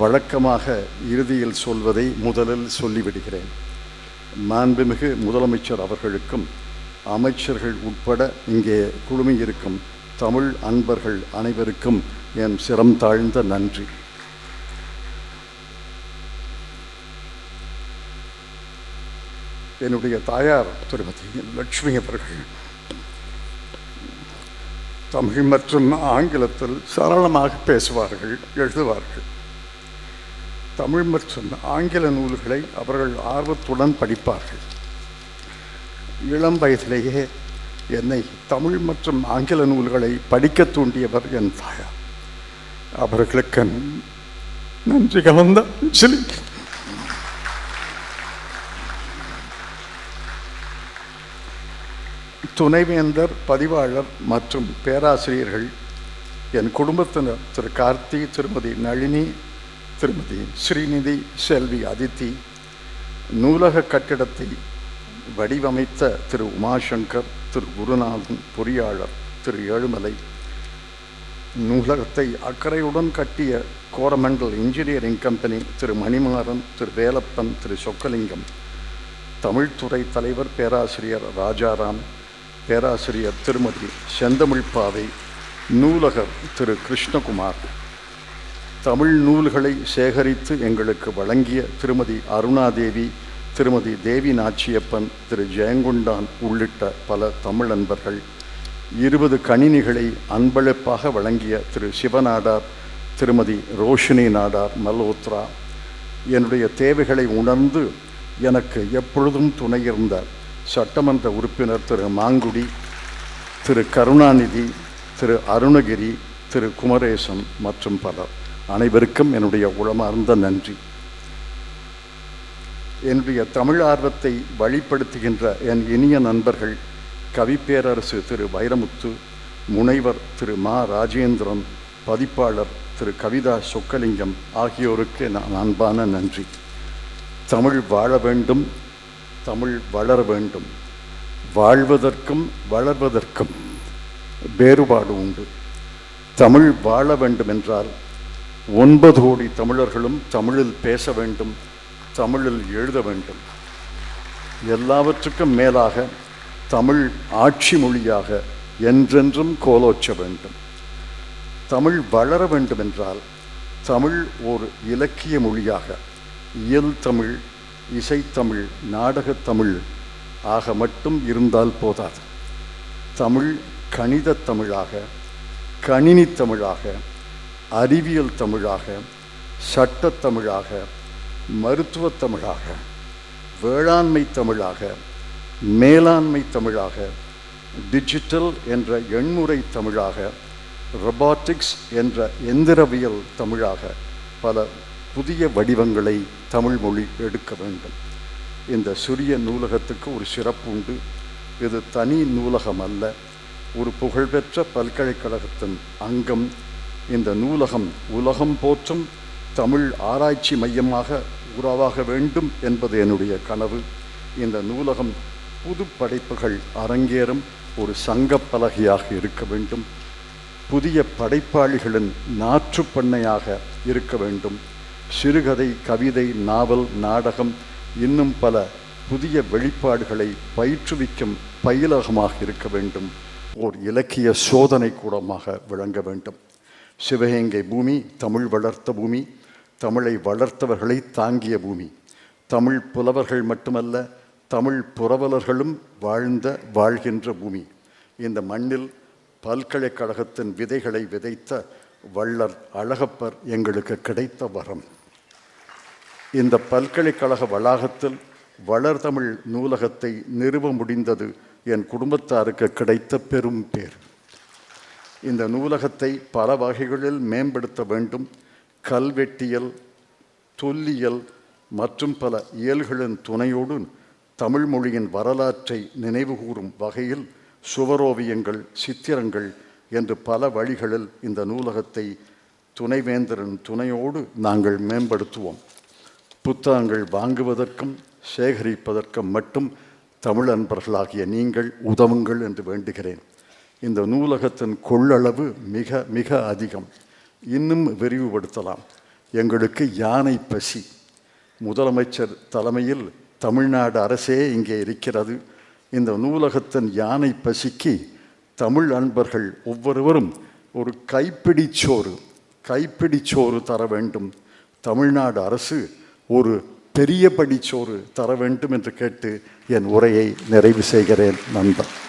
வழக்கமாக இறுதியில் சொல்வதை முதலில் சொல்லிவிடுகிறேன். மாண்புமிகு முதலமைச்சர் அவர்களுக்கும் அமைச்சர்கள் உட்பட இங்கே குழுமியிருக்கும் தமிழ் அன்பர்கள் அனைவருக்கும் என் சிரம் தாழ்ந்த நன்றி. என்னுடைய தாயார் திருமதி லட்சுமி அவர்கள் தமிழ் மற்றும் ஆங்கிலத்தில் சரளமாக பேசுவார்கள், எழுதுவார்கள். தமிழ் மற்றும் ஆங்கில நூல்களை அவர்கள் ஆர்வத்துடன் படிப்பார்கள். இளம் வயதிலேயே என்னை தமிழ் மற்றும் ஆங்கில நூல்களை படிக்க தூண்டியவர் என் தாயார். அவர்களுக்கு நன்றி கலந்த அஞ்சலி. துணைவேந்தர், பதிவாளர் மற்றும் பேராசிரியர்கள், என் குடும்பத்தினர் திரு கார்த்தி, திருமதி நளினி, திருமதி ஸ்ரீநிதி, செல்வி அதித்தி, நூலக கட்டிடத்தை வடிவமைத்த திரு உமாசங்கர், திரு குருநாதன், பொறியாளர் திரு ஏழுமலை, நூலகத்தை அக்கறையுடன் கட்டிய கோரமண்டல் இன்ஜினியரிங் கம்பெனி திரு மணிமாறன், திரு வேலப்பன், திரு சொக்கலிங்கம், தமிழ்துறை தலைவர் பேராசிரியர் ராஜாராம், பேராசிரியர் திருமதி செந்தமிழ்பாவை, நூலகர் திரு கிருஷ்ணகுமார், தமிழ் நூல்களை சேகரித்து எங்களுக்கு வழங்கிய திருமதி அருணாதேவி, திருமதி தேவி நாச்சியப்பன், திரு ஜெயங்கொண்டான் உள்ளிட்ட பல தமிழ் நண்பர்கள், 20 கணினிகளை அன்பளிப்பாக வழங்கிய திரு சிவநாடார், திருமதி ரோஷினி நாடார் மல்ஹோத்ரா, என்னுடைய தேவைகளை உணர்ந்து எனக்கு எப்பொழுதும் துணையிருந்த சட்டமன்ற உறுப்பினர் திரு மாங்குடி, திரு கருணாநிதி, திரு அருணகிரி, திரு குமரேசன் மற்றும் பலர் அனைவருக்கும் என்னுடைய உளமார்ந்த நன்றி. என்னுடைய தமிழ் ஆர்வத்தை வழிப்படுத்துகின்ற என் இனிய நண்பர்கள் கவிப்பேரரசு திரு வைரமுத்து, முனைவர் திரு மா ராஜேந்திரன், பதிப்பாளர் திரு கவிதா சொக்கலிங்கம் ஆகியோருக்கு நான் அன்பான நன்றி. தமிழ் வாழ வேண்டும், தமிழ் வளர வேண்டும். வாழ்வதற்கும் வளர்வதற்கும் வேறுபாடு உண்டு. தமிழ் வாழ வேண்டும் என்றால் 9 கோடி தமிழர்களும் தமிழில் பேச வேண்டும், தமிழில் எழுத வேண்டும். எல்லாவற்றுக்கும் மேலாக தமிழ் ஆட்சி மொழியாக என்றென்றும் கோலோச்ச வேண்டும். தமிழ் வளர வேண்டும் என்றால் தமிழ் ஒரு இலக்கிய மொழியாக, இயல் தமிழ், இசைத்தமிழ், நாடகத்தமிழ் ஆக மட்டும் இருந்தால் போதாது. தமிழ் கணித தமிழாக, கணினி தமிழாக, அறிவியல் தமிழாக, சட்டத்தமிழாக, மருத்துவ தமிழாக, வேளாண்மை தமிழாக, மேலாண்மை தமிழாக, டிஜிட்டல் என்ற எண்முறை தமிழாக, ரொபாட்டிக்ஸ் என்ற எந்திரவியல் தமிழாக பல புதிய வடிவங்களை தமிழ் மொழி எடுக்க வேண்டும். இந்த சிறிய நூலகத்துக்கு ஒரு சிறப்பு உண்டு. இது தனி நூலகம் அல்ல, ஒரு புகழ்பெற்ற பல்கலைக்கழகத்தின் அங்கம். இந்த நூலகம் உலகம் போற்றும் தமிழ் ஆராய்ச்சி மையமாக உருவாக வேண்டும் என்பது என்னுடைய கனவு. இந்த நூலகம் புது படைப்புகள் அரங்கேறும் ஒரு சங்கப்பலகையாக இருக்க வேண்டும். புதிய படைப்பாளிகளின் நாற்றுப்பண்ணையாக இருக்க வேண்டும். சிறுகதை, கவிதை, நாவல், நாடகம் இன்னும் பல புதிய வெளிப்பாடுகளை பயிற்றுவிக்கும் பயிலகமாக இருக்க வேண்டும். ஓர் இலக்கிய சோதனை கூடமாக விளங்க வேண்டும். சிவகங்கை பூமி தமிழ் வளர்த்த பூமி, தமிழை வளர்த்தவர்களை தாங்கிய பூமி. தமிழ் புலவர்கள் மட்டுமல்ல, தமிழ் புரவலர்களும் வாழ்கின்ற பூமி. இந்த மண்ணில் பல்கலைக்கழகத்தின் விதைகளை விதைத்த வள்ளல் அழகப்பர் எங்களுக்கு கிடைத்த வரம். இந்த பல்கலைக்கழக வளாகத்தில் வளர்தமிழ் நூலகத்தை நிறுவ முடிந்தது என் குடும்பத்தாருக்கு கிடைத்த பெரும் பேர். இந்த நூலகத்தை பல வகைகளில் மேம்படுத்த வேண்டும். கல்வெட்டியல், தொல்லியல் மற்றும் பல இயல்களின் துணையோடு தமிழ் மொழியின் வரலாற்றை நினைவுகூரும் வகையில் சுவரோவியங்கள், சித்திரங்கள் என்று பல வழிகளில் இந்த நூலகத்தை துணைவேந்தரின் துணையோடு நாங்கள் மேம்படுத்துவோம். புத்தகங்கள் வாங்குவதற்கும் சேகரிப்பதற்கும் மட்டும் தமிழ் அன்பர்களாகிய நீங்கள் உதவுங்கள் என்று வேண்டுகிறேன். இந்த நூலகத்தின் கொள்ளளவு மிக மிக அதிகம். இன்னும் விரிவுபடுத்தலாம். எங்களுக்கு யானை பசி. முதலமைச்சர் தலைமையில் தமிழ்நாடு அரசே இங்கே இருக்கிறது. இந்த நூலகத்தின் யானை பசிக்கு தமிழ் அன்பர்கள் ஒவ்வொருவரும் ஒரு கைப்பிடிச்சோறு தர வேண்டும். தமிழ்நாடு அரசு ஒரு பெரிய படிச்சோறு தர வேண்டும் என்று கேட்டு என் உரையை நிறைவு செய்கிறேன். நண்பர்.